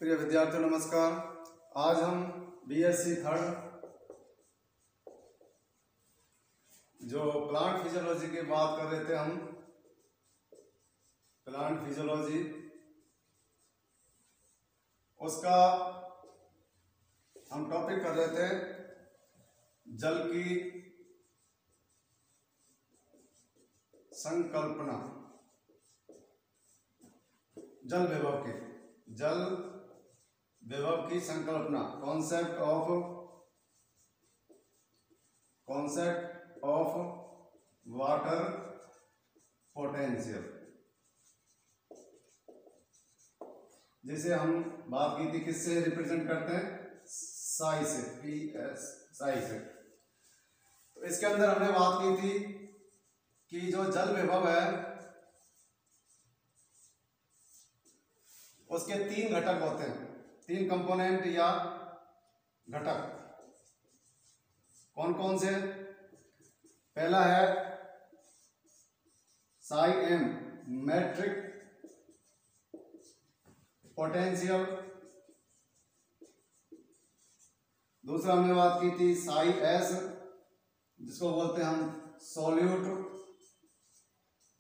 प्रिय विद्यार्थियों नमस्कार। आज हम बीएससी थर्ड जो प्लांट फिजियोलॉजी की बात कर रहे थे, हम प्लांट फिजियोलॉजी उसका हम टॉपिक कर रहे थे जल की संकल्पना, जल विभव की संकल्पना, कॉन्सेप्ट ऑफ वाटर पोटेंशियल, जिसे हम बात की थी किससे रिप्रेजेंट करते हैं, साई से, PS साई से। तो इसके अंदर हमने बात की थी कि जो जल विभव है उसके तीन घटक होते हैं, तीन कंपोनेंट या घटक। कौन कौन से? पहला है साई एम, मैट्रिक पोटेंशियल। दूसरा हमने बात की थी साई एस, जिसको बोलते हैं हम सॉल्यूट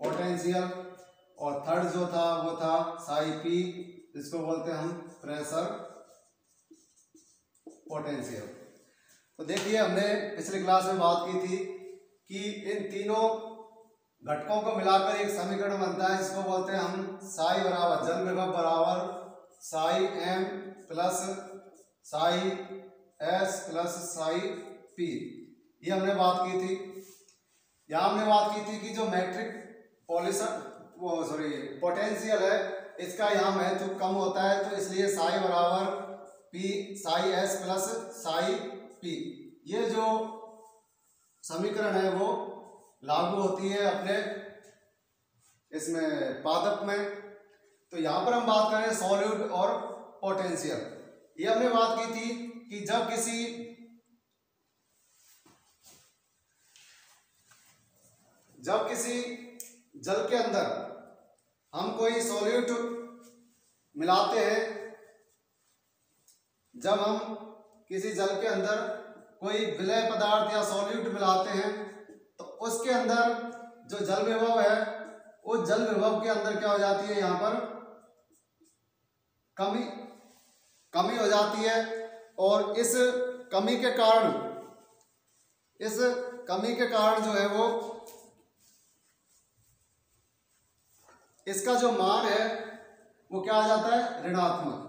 पोटेंशियल। और थर्ड जो था वो था साई पी, जिसको बोलते हैं हम प्रेशर पोटेंशियल। तो देखिए, हमने पिछले क्लास में बात की थी कि इन तीनों घटकों को मिलाकर एक समीकरण बनता है, जिसको बोलते हैं हम साई बराबर जल विभव बराबर psi M plus psi S plus psi P. ये हमने बात की थी। यहां हमने बात की थी कि जो मैट्रिक पोटेंशियल है, इसका यहाँ महत्व कम होता है, तो इसलिए साई बराबर P Sai S plus psi P. ये जो समीकरण है वो लागू होती है अपने इसमें पादप में। तो यहाँ पर हम बात करें सॉल्यूट और पोटेंशियल। ये हमने बात की थी कि जब किसी जल के अंदर हम कोई सॉल्यूट मिलाते हैं, जब हम किसी जल के अंदर कोई विलय पदार्थ या सॉल्यूट मिलाते हैं, तो उसके अंदर जो जल विभव है, उस जल विभव के अंदर क्या हो जाती है, यहाँ पर कमी हो जाती है। और इस कमी के कारण जो है वो इसका जो मान है वो क्या आ जाता है, ऋणात्मक।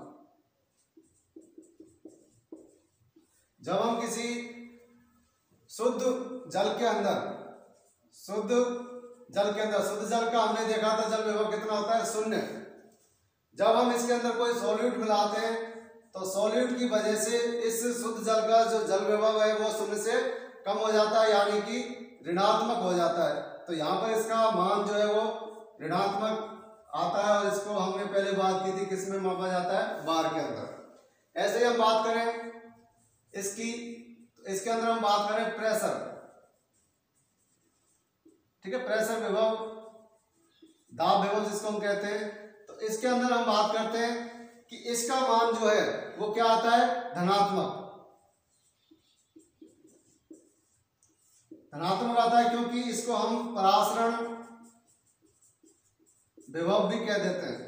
जब हम किसी शुद्ध जल का हमने देखा था जल विभव कितना होता है, 0। जब हम इसके अंदर कोई सॉल्यूट मिलाते हैं तो सॉल्यूट की वजह से इस शुद्ध जल का जो जल विभव है वो 0 से कम हो जाता है, यानी कि ऋणात्मक हो जाता है। तो यहाँ पर इसका मान जो है वो ऋणात्मक आता है, और इसको हमने पहले बात की थी किस में मापा जाता है, बार के अंदर। ऐसे ही हम बात करें इसके अंदर हम बात करें प्रेशर, ठीक है, प्रेशर विभव, दाब विभव जिसको हम कहते हैं। तो इसके अंदर हम बात करते हैं कि इसका मान जो है वो क्या आता है, धनात्मक आता है, क्योंकि इसको हम परासरण विभव भी कह देते हैं,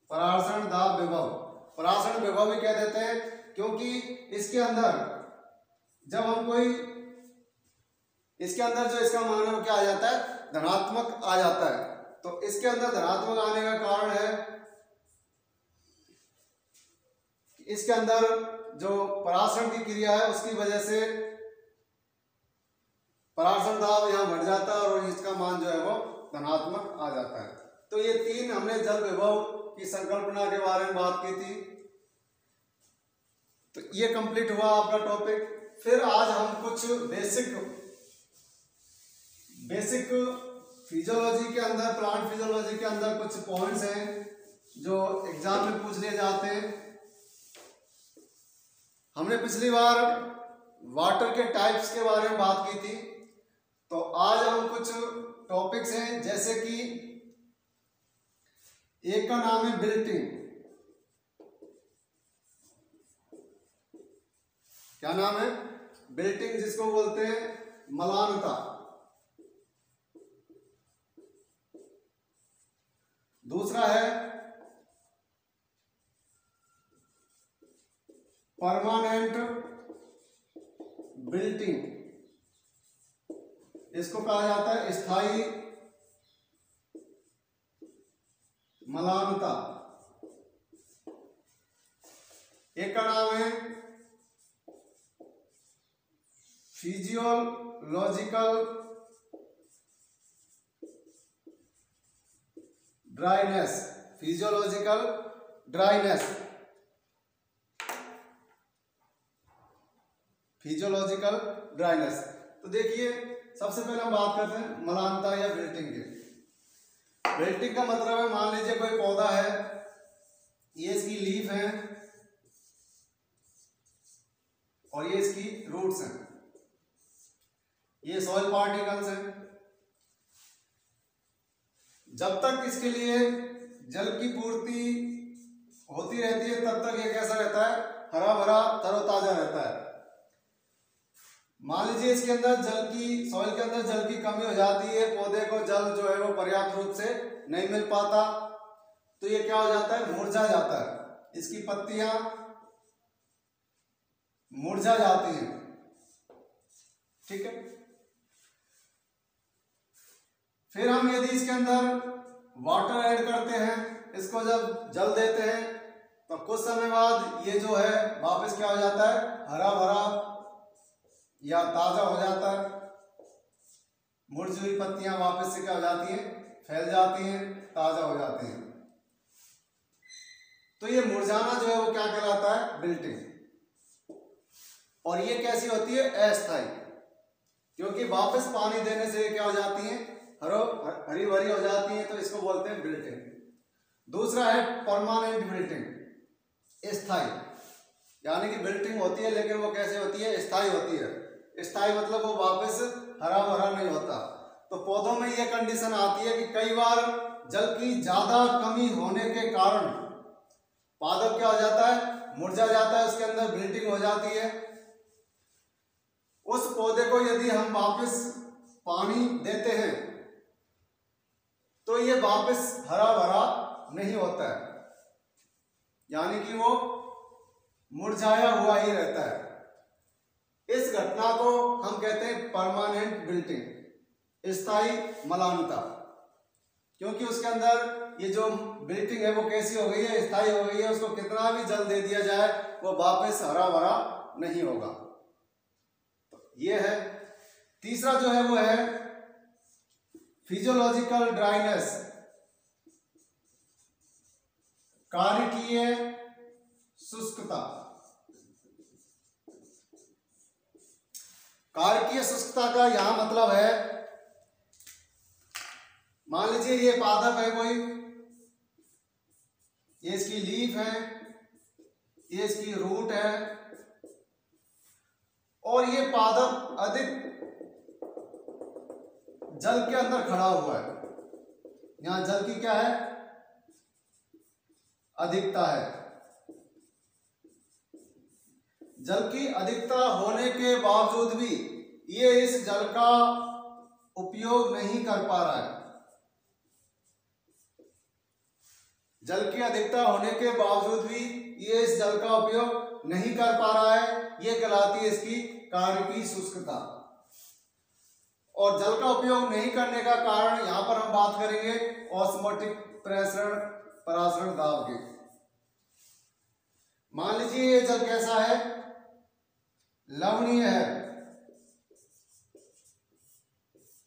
परासरण दाब विभव, परासरण विभव भी कह देते हैं, क्योंकि इसके अंदर जब हम इसके अंदर जो इसका मान है वो क्या आ जाता है, धनात्मक आ जाता है। तो इसके अंदर धनात्मक आने का कारण है कि इसके अंदर जो परासरण की क्रिया है उसकी वजह से परासरण दाब यहाँ बढ़ जाता है और इसका मान जो है वो धनात्मक आ जाता है। तो ये तीन हमने जल विभव की संकल्पना के बारे में बात की थी। तो ये कंप्लीट हुआ आपका टॉपिक। फिर आज हम कुछ बेसिक फिजियोलॉजी के अंदर, प्लांट फिजियोलॉजी के अंदर कुछ पॉइंट्स हैं जो एग्जाम में पूछ लिए जाते हैं। हमने पिछली बार वाटर के टाइप्स के बारे में बात की थी, तो आज हम कुछ टॉपिक्स हैं, जैसे कि एक का नाम है बिल्टिंग, क्या नाम है? बिल्टिंग, जिसको बोलते हैं मलानता। दूसरा है परमानेंट बिल्टिंग, इसको कहा जाता है स्थायी मलानता। एक का नाम है physiological dryness. Physiological dryness, physiological dryness. तो देखिए, सबसे पहले हम बात करते हैं मलानता या विल्टिंग की। विल्टिंग का मतलब है, मान लीजिए कोई पौधा है, ये इसकी लीफ है और ये इसकी रूट्स हैं, ये सॉइल पार्टिकल्स हैं। जब तक इसके लिए जल की पूर्ति होती रहती है तब तक ये कैसा रहता है? हरा भरा तरोताजा रहता है। मान लीजिए इसके अंदर जल की, सॉइल के अंदर जल की कमी हो जाती है, पौधे को जल जो है वो पर्याप्त रूप से नहीं मिल पाता, तो ये क्या हो जाता है? मुरझा जाता है। इसकी पत्तियां मुरझा जाती हैं। ठीक है। फिर हम यदि इसके अंदर वाटर ऐड करते हैं, इसको जब जल देते हैं, तो कुछ समय बाद ये जो है वापस क्या हो जाता है? हरा भरा या ताजा हो जाता है। मुरझी हुई पत्तियां वापस से क्या हो जाती हैं? फैल जाती हैं, ताजा हो जाती हैं। तो ये मुरझाना जो है वो क्या कहलाता है? विल्टिंग। और ये कैसी होती है? अस्थायी, क्योंकि वापस पानी देने से क्या हो जाती है? हरी भरी हो जाती है, तो इसको बोलते हैं विल्टिंग। दूसरा है परमानेंट विल्टिंग, स्थायी। यानी कि विल्टिंग होती है लेकिन वो कैसे होती है? स्थायी होती है। स्थायी मतलब वो वापस हरा भरा नहीं होता। तो पौधों में ये कंडीशन आती है कि कई बार जल की ज्यादा कमी होने के कारण पादप क्या हो जाता है? मुरझा जाता है, उसके अंदर विल्टिंग हो जाती है। उस पौधे को यदि हम वापस पानी देते हैं तो ये वापस हरा भरा नहीं होता है, यानी कि वो मुरझाया हुआ ही रहता है। इस घटना को हम कहते हैं परमानेंट विल्टिंग, स्थायी मलानता। क्योंकि उसके अंदर ये जो विल्टिंग है वो कैसी हो गई है? स्थायी हो गई है। उसको कितना भी जल दे दिया जाए वो वापस हरा भरा नहीं होगा। तो ये है। तीसरा जो है वो है फिजियोलॉजिकल ड्राइनेस, कारिकीय शुष्कता। कारिकीय शुष्कता का यहां मतलब है, मान लीजिए ये पादप है कोई, ये इसकी लीफ है, ये इसकी रूट है, और ये पादप अधिक जल के अंदर खड़ा हुआ है। यहां जल की क्या है? अधिकता है। जल की अधिकता होने के बावजूद भी ये इस जल का उपयोग नहीं कर पा रहा है। जल की अधिकता होने के बावजूद भी ये इस जल का उपयोग नहीं कर पा रहा है। ये कहलाती है इसकी कारिकीय शुष्कता। और जल का उपयोग नहीं करने का कारण यहां पर हम बात करेंगे ऑस्मोटिक प्रसरण, परासरण दाब की। मान लीजिए ये जल कैसा है? लवणीय है।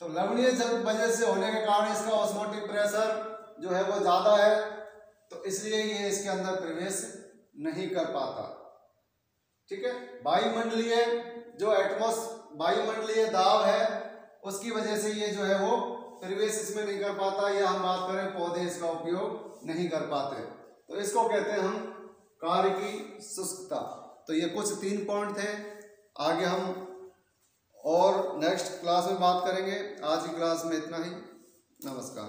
तो लवणीय जल वजह से होने के कारण इसका ऑस्मोटिक प्रेशर जो है वो ज्यादा है, तो इसलिए ये इसके अंदर प्रवेश नहीं कर पाता। ठीक है। वायुमंडलीय जो वायुमंडलीय दाब है उसकी वजह से ये जो है वो प्रवेश इसमें नहीं कर पाता, या हम बात करें पौधे इसका उपयोग नहीं कर पाते, तो इसको कहते हैं हम कारिकीय शुष्कता। तो ये कुछ 3 पॉइंट थे। आगे हम और नेक्स्ट क्लास में बात करेंगे। आज की क्लास में इतना ही। नमस्कार।